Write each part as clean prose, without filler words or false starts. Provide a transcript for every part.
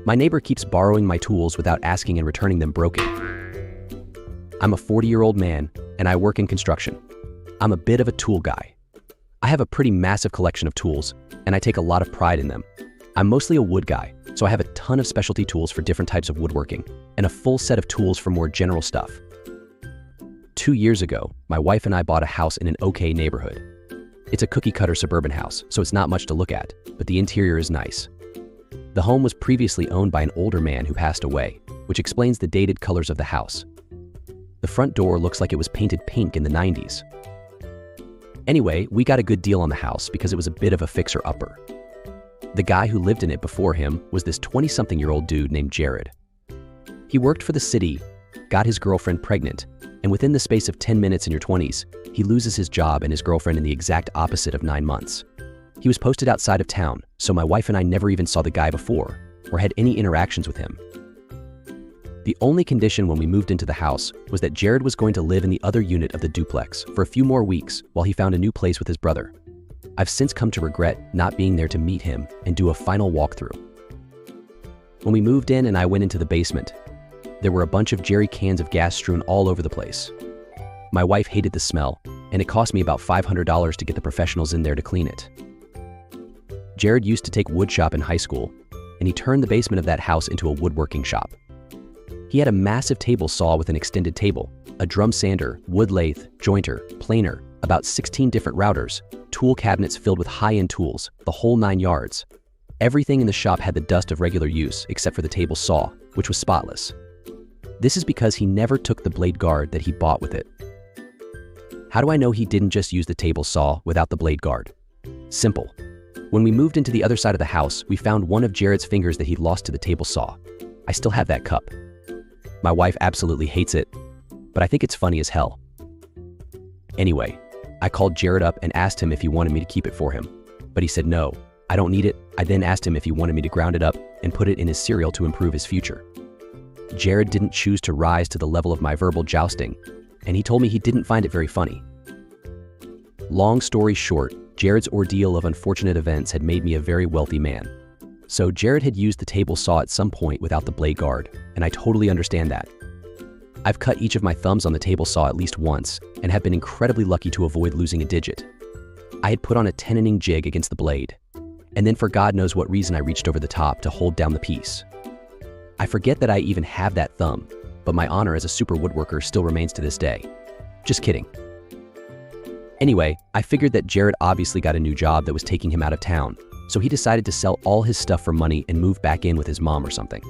My neighbor keeps borrowing my tools without asking and returning them broken. I'm a 40-year-old man, and I work in construction. I'm a bit of a tool guy. I have a pretty massive collection of tools, and I take a lot of pride in them. I'm mostly a wood guy, so I have a ton of specialty tools for different types of woodworking, and a full set of tools for more general stuff. 2 years ago, my wife and I bought a house in an okay neighborhood. It's a cookie-cutter suburban house, so it's not much to look at, but the interior is nice. The home was previously owned by an older man who passed away, which explains the dated colors of the house. The front door looks like it was painted pink in the 90s. Anyway, we got a good deal on the house because it was a bit of a fixer-upper. The guy who lived in it before him was this 20-something-year-old dude named Jared. He worked for the city, got his girlfriend pregnant, and within the space of 10 minutes in your 20s, he loses his job and his girlfriend in the exact opposite of 9 months. He was posted outside of town, so my wife and I never even saw the guy before or had any interactions with him. The only condition when we moved into the house was that Jared was going to live in the other unit of the duplex for a few more weeks while he found a new place with his brother. I've since come to regret not being there to meet him and do a final walkthrough. When we moved in and I went into the basement, there were a bunch of jerry cans of gas strewn all over the place. My wife hated the smell, and it cost me about $500 to get the professionals in there to clean it. Jared used to take woodshop in high school, and he turned the basement of that house into a woodworking shop. He had a massive table saw with an extended table, a drum sander, wood lathe, jointer, planer, about 16 different routers, tool cabinets filled with high-end tools, the whole 9 yards. Everything in the shop had the dust of regular use except for the table saw, which was spotless. This is because he never took the blade guard that he bought with it. How do I know he didn't just use the table saw without the blade guard? Simple. When we moved into the other side of the house, we found one of Jared's fingers that he'd lost to the table saw. I still have that cup. My wife absolutely hates it, but I think it's funny as hell. Anyway, I called Jared up and asked him if he wanted me to keep it for him, but he said no, I don't need it. I then asked him if he wanted me to ground it up and put it in his cereal to improve his future. Jared didn't choose to rise to the level of my verbal jousting, and he told me he didn't find it very funny. Long story short, Jared's ordeal of unfortunate events had made me a very wealthy man. So Jared had used the table saw at some point without the blade guard, and I totally understand that. I've cut each of my thumbs on the table saw at least once, and have been incredibly lucky to avoid losing a digit. I had put on a tenoning jig against the blade, and then for God knows what reason I reached over the top to hold down the piece. I forget that I even have that thumb, but my honor as a super woodworker still remains to this day. Just kidding. Anyway, I figured that Jared obviously got a new job that was taking him out of town, so he decided to sell all his stuff for money and move back in with his mom or something.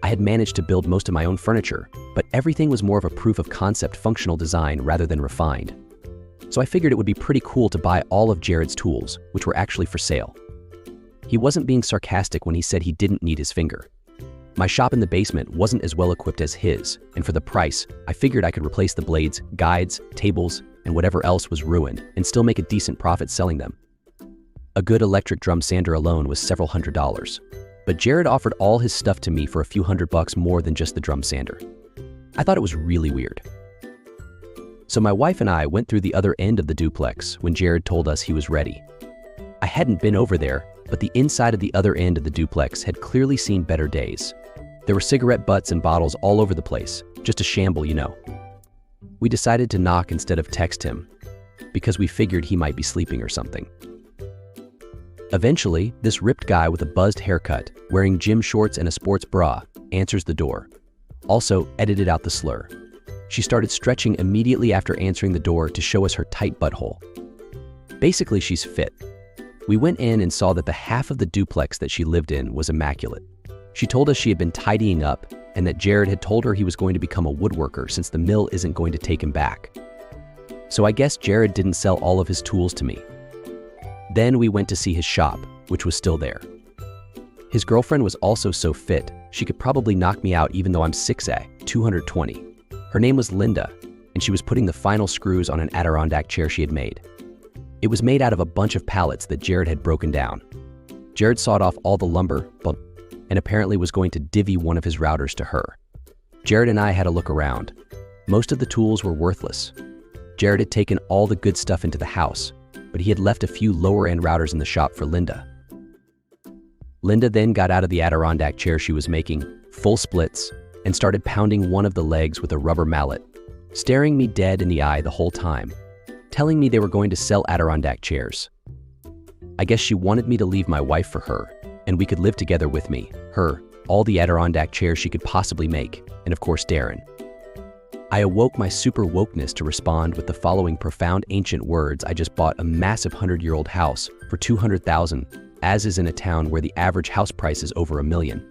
I had managed to build most of my own furniture, but everything was more of a proof of concept functional design rather than refined. So I figured it would be pretty cool to buy all of Jared's tools, which were actually for sale. He wasn't being sarcastic when he said he didn't need his finger. My shop in the basement wasn't as well equipped as his, and for the price, I figured I could replace the blades, guides, tables, and whatever else was ruined and still make a decent profit selling them. A good electric drum sander alone was several $100s, but Jared offered all his stuff to me for a few $100 more than just the drum sander. I thought it was really weird. So my wife and I went through the other end of the duplex when Jared told us he was ready. I hadn't been over there, but the inside of the other end of the duplex had clearly seen better days. There were cigarette butts and bottles all over the place, just a shamble, you know. We decided to knock instead of text him, because we figured he might be sleeping or something. Eventually, this ripped guy with a buzzed haircut, wearing gym shorts and a sports bra, answers the door. Also, edited out the slur. She started stretching immediately after answering the door to show us her tight butthole. Basically, she's fit. We went in and saw that the half of the duplex that she lived in was immaculate. She told us she had been tidying up and that Jared had told her he was going to become a woodworker since the mill isn't going to take him back. So I guess Jared didn't sell all of his tools to me. Then we went to see his shop, which was still there. His girlfriend was also so fit, she could probably knock me out even though I'm 6', 220. Her name was Linda, and she was putting the final screws on an Adirondack chair she had made. It was made out of a bunch of pallets that Jared had broken down. Jared sawed off all the lumber, and apparently was going to divvy one of his routers to her. Jared and I had a look around. Most of the tools were worthless. Jared had taken all the good stuff into the house, but he had left a few lower-end routers in the shop for Linda. Linda then got out of the Adirondack chair she was making, full splits, and started pounding one of the legs with a rubber mallet, staring me dead in the eye the whole time, telling me they were going to sell Adirondack chairs. I guess she wanted me to leave my wife for her, and we could live together with me, her, all the Adirondack chairs she could possibly make, and of course Darren. I awoke my super wokeness to respond with the following profound ancient words: I just bought a massive 100-year-old house for $200,000, as is in a town where the average house price is over $1 million.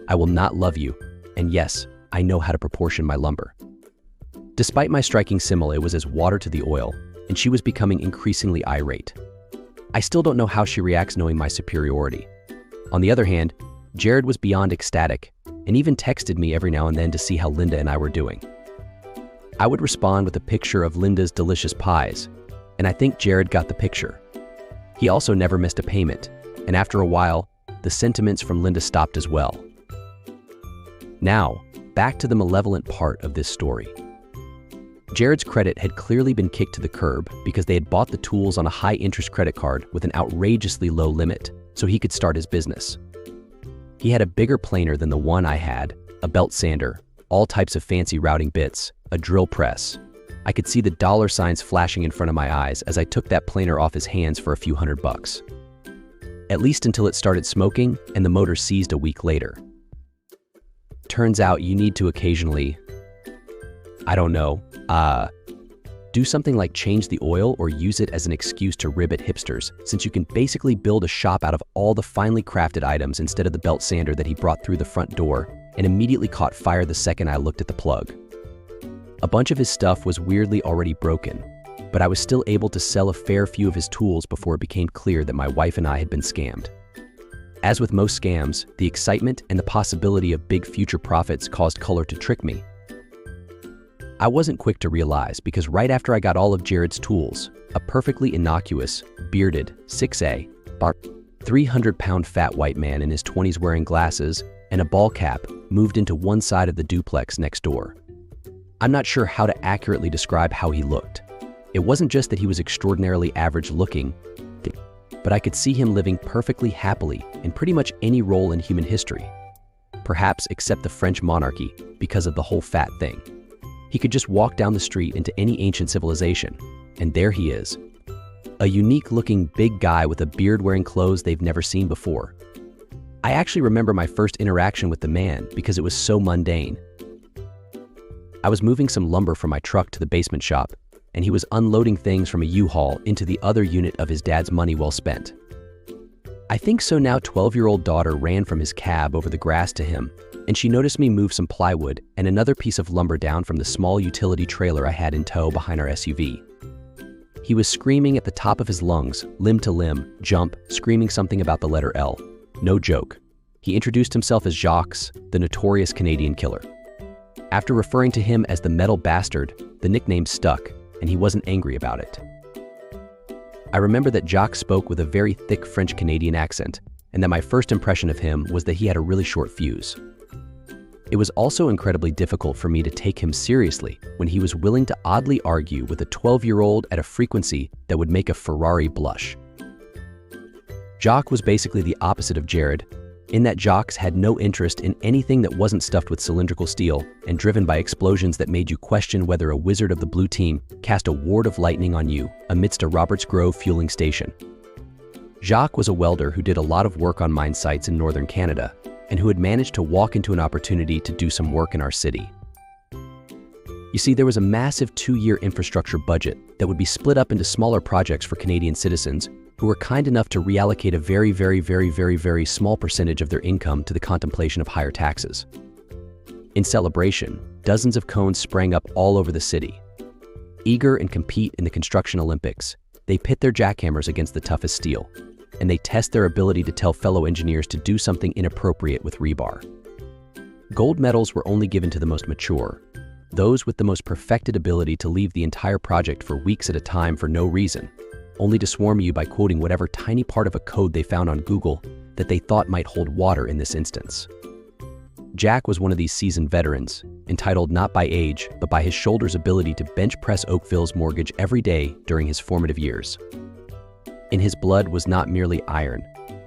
I will not love you, and yes, I know how to proportion my lumber. Despite my striking simile, it was as water to the oil, and she was becoming increasingly irate. I still don't know how she reacts knowing my superiority. On the other hand, Jared was beyond ecstatic, and even texted me every now and then to see how Linda and I were doing. I would respond with a picture of Linda's delicious pies, and I think Jared got the picture. He also never missed a payment, and after a while, the sentiments from Linda stopped as well. Now, back to the malevolent part of this story. Jared's credit had clearly been kicked to the curb because they had bought the tools on a high-interest credit card with an outrageously low limit so he could start his business. He had a bigger planer than the one I had, a belt sander, all types of fancy routing bits, a drill press. I could see the dollar signs flashing in front of my eyes as I took that planer off his hands for a few $100. At least until it started smoking and the motor seized a week later. Turns out you need to occasionally, I don't know, do something like change the oil or use it as an excuse to rib at hipsters, since you can basically build a shop out of all the finely crafted items instead of the belt sander that he brought through the front door and immediately caught fire the second I looked at the plug. A bunch of his stuff was weirdly already broken, but I was still able to sell a fair few of his tools before it became clear that my wife and I had been scammed. As with most scams, the excitement and the possibility of big future profits caused color to trick me. I wasn't quick to realize because right after I got all of Jared's tools, a perfectly innocuous, bearded, 6A, 300-pound fat white man in his 20s wearing glasses and a ball cap moved into one side of the duplex next door. I'm not sure how to accurately describe how he looked. It wasn't just that he was extraordinarily average looking, but I could see him living perfectly happily in pretty much any role in human history. Perhaps except the French monarchy because of the whole fat thing. He could just walk down the street into any ancient civilization, and there he is. A unique-looking big guy with a beard wearing clothes they've never seen before. I actually remember my first interaction with the man because it was so mundane. I was moving some lumber from my truck to the basement shop, and he was unloading things from a U-Haul into the other unit of his dad's money well spent. I think so now 12-year-old daughter ran from his cab over the grass to him, and she noticed me move some plywood and another piece of lumber down from the small utility trailer I had in tow behind our SUV. He was screaming at the top of his lungs, limb to limb, jump, screaming something about the letter L. No joke. He introduced himself as Jacques, the notorious Canadian killer. After referring to him as the metal bastard, the nickname stuck, and he wasn't angry about it. I remember that Jacques spoke with a very thick French-Canadian accent, and that my first impression of him was that he had a really short fuse. It was also incredibly difficult for me to take him seriously when he was willing to oddly argue with a 12-year-old at a frequency that would make a Ferrari blush. Jacques was basically the opposite of Jared, in that Jacques had no interest in anything that wasn't stuffed with cylindrical steel and driven by explosions that made you question whether a wizard of the blue team cast a ward of lightning on you amidst a Roberts Grove fueling station. Jacques was a welder who did a lot of work on mine sites in northern Canada, and who had managed to walk into an opportunity to do some work in our city. You see, there was a massive 2-year infrastructure budget that would be split up into smaller projects for Canadian citizens who were kind enough to reallocate a very small percentage of their income to the contemplation of higher taxes. In celebration, dozens of cones sprang up all over the city. Eager and compete in the construction Olympics, they pit their jackhammers against the toughest steel, and they test their ability to tell fellow engineers to do something inappropriate with rebar. Gold medals were only given to the most mature, those with the most perfected ability to leave the entire project for weeks at a time for no reason, only to swarm you by quoting whatever tiny part of a code they found on Google that they thought might hold water in this instance. Jack was one of these seasoned veterans, entitled not by age, but by his shoulder's ability to bench press Oakville's mortgage every day during his formative years. In his blood was not merely iron,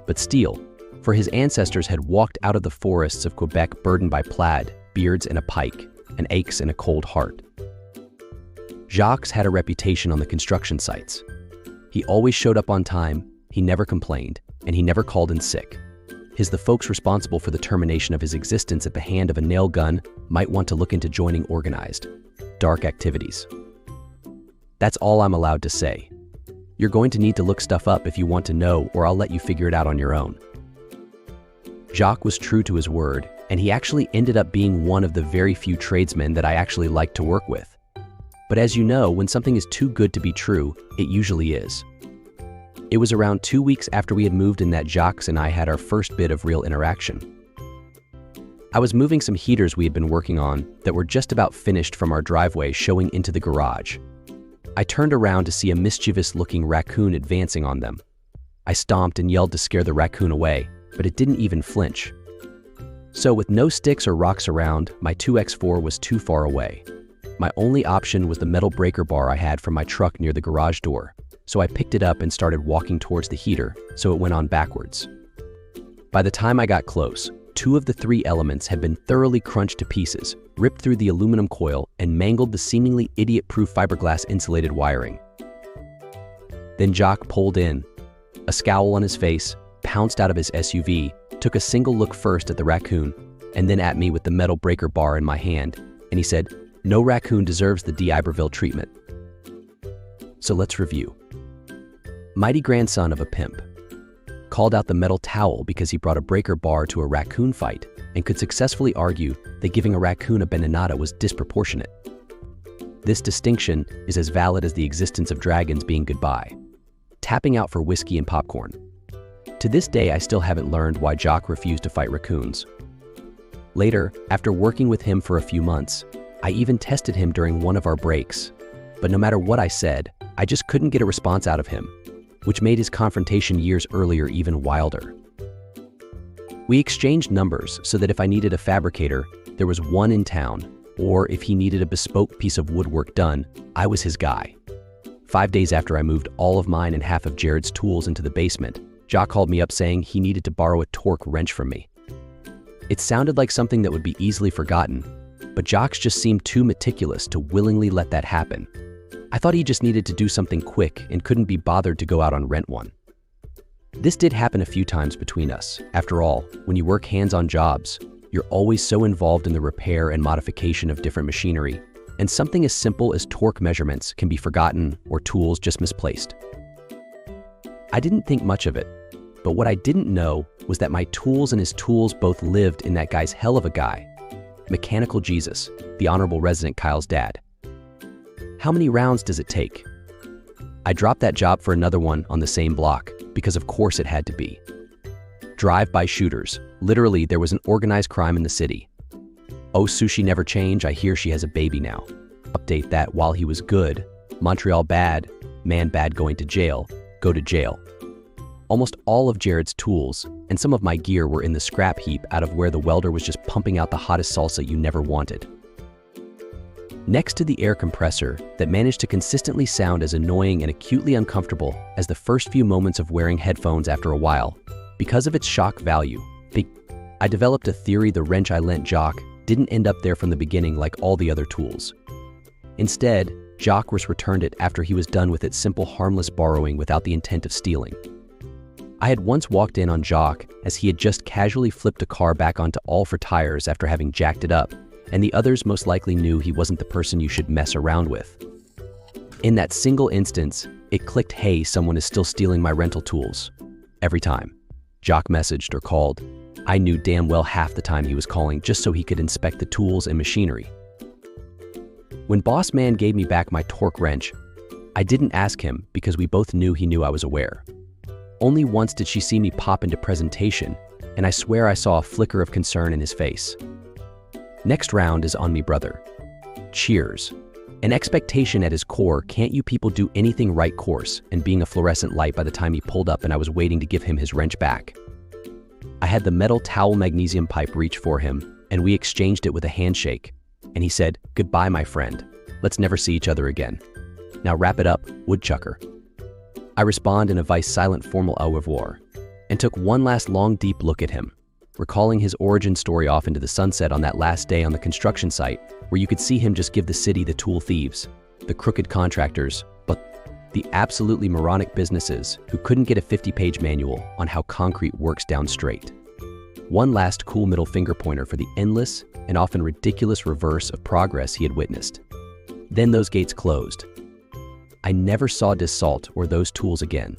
but steel, for his ancestors had walked out of the forests of Quebec burdened by plaid, beards and a pike, and aches and a cold heart. Jacques had a reputation on the construction sites. He always showed up on time, he never complained, and he never called in sick. The folks responsible for the termination of his existence at the hand of a nail gun might want to look into joining organized, dark activities. That's all I'm allowed to say. You're going to need to look stuff up if you want to know, or I'll let you figure it out on your own. Jacques was true to his word, and he actually ended up being one of the very few tradesmen that I actually liked to work with. But as you know, when something is too good to be true, it usually is. It was around 2 weeks after we had moved in that Jacques and I had our first bit of real interaction. I was moving some heaters we had been working on that were just about finished from our driveway showing into the garage. I turned around to see a mischievous-looking raccoon advancing on them. I stomped and yelled to scare the raccoon away, but it didn't even flinch. So with no sticks or rocks around, my 2X4 was too far away. My only option was the metal breaker bar I had from my truck near the garage door, so I picked it up and started walking towards the heater, so it went on backwards. By the time I got close, 2 of the 3 elements had been thoroughly crunched to pieces, ripped through the aluminum coil, and mangled the seemingly idiot-proof fiberglass insulated wiring. Then Jacques pulled in, a scowl on his face, pounced out of his SUV, took a single look first at the raccoon, and then at me with the metal breaker bar in my hand, and he said, "No raccoon deserves the d'Iberville treatment." So let's review. Mighty grandson of a pimp called out the metal towel because he brought a breaker bar to a raccoon fight and could successfully argue that giving a raccoon a benenata was disproportionate. This distinction is as valid as the existence of dragons being goodbye. Tapping out for whiskey and popcorn. To this day, I still haven't learned why Jacques refused to fight raccoons. Later, after working with him for a few months, I even tested him during one of our breaks. But no matter what I said, I just couldn't get a response out of him, which made his confrontation years earlier even wilder. We exchanged numbers so that if I needed a fabricator, there was one in town, or if he needed a bespoke piece of woodwork done, I was his guy. 5 days after I moved all of mine and half of Jared's tools into the basement, Jacques called me up saying he needed to borrow a torque wrench from me. It sounded like something that would be easily forgotten, but Jacques just seemed too meticulous to willingly let that happen. I thought he just needed to do something quick and couldn't be bothered to go out on rent one. This did happen a few times between us. After all, when you work hands-on jobs, you're always so involved in the repair and modification of different machinery, and something as simple as torque measurements can be forgotten or tools just misplaced. I didn't think much of it, but what I didn't know was that my tools and his tools both lived in that guy's hell of a guy, Mechanical Jesus, the honorable resident Kyle's dad. How many rounds does it take? I dropped that job for another one on the same block, because of course it had to be. Drive-by shooters. Literally, there was an organized crime in the city. Oh, sushi never change, I hear she has a baby now. Update that while he was good. Montreal bad, man bad going to jail, go to jail. Almost all of Jared's tools and some of my gear were in the scrap heap out of where the welder was just pumping out the hottest salsa you never wanted. Next to the air compressor that managed to consistently sound as annoying and acutely uncomfortable as the first few moments of wearing headphones after a while, because of its shock value, I developed a theory the wrench I lent Jacques didn't end up there from the beginning like all the other tools. Instead, Jacques returned it after he was done with its simple harmless borrowing without the intent of stealing. I had once walked in on Jacques as he had just casually flipped a car back onto all four tires after having jacked it up, and the others most likely knew he wasn't the person you should mess around with. In that single instance, it clicked, hey, someone is still stealing my rental tools. Every time Jacques messaged or called, I knew damn well half the time he was calling just so he could inspect the tools and machinery. When Boss Man gave me back my torque wrench, I didn't ask him because we both knew he knew I was aware. Only once did she see me pop into presentation, and I swear I saw a flicker of concern in his face. Next round is on me, brother. Cheers. An expectation at his core, can't you people do anything right course, and being a fluorescent light by the time he pulled up and I was waiting to give him his wrench back. I had the metal towel magnesium pipe reach for him, and we exchanged it with a handshake, and he said, goodbye, my friend. Let's never see each other again. Now wrap it up, woodchucker. I respond in a vice silent formal au revoir. and took one last long deep look at him, recalling his origin story off into the sunset on that last day on the construction site, where you could see him just give the city the tool thieves, the crooked contractors, but the absolutely moronic businesses who couldn't get a 50-page manual on how concrete works down straight. One last cool middle finger pointer for the endless and often ridiculous reverse of progress he had witnessed. Then those gates closed. I never saw Dassault or those tools again.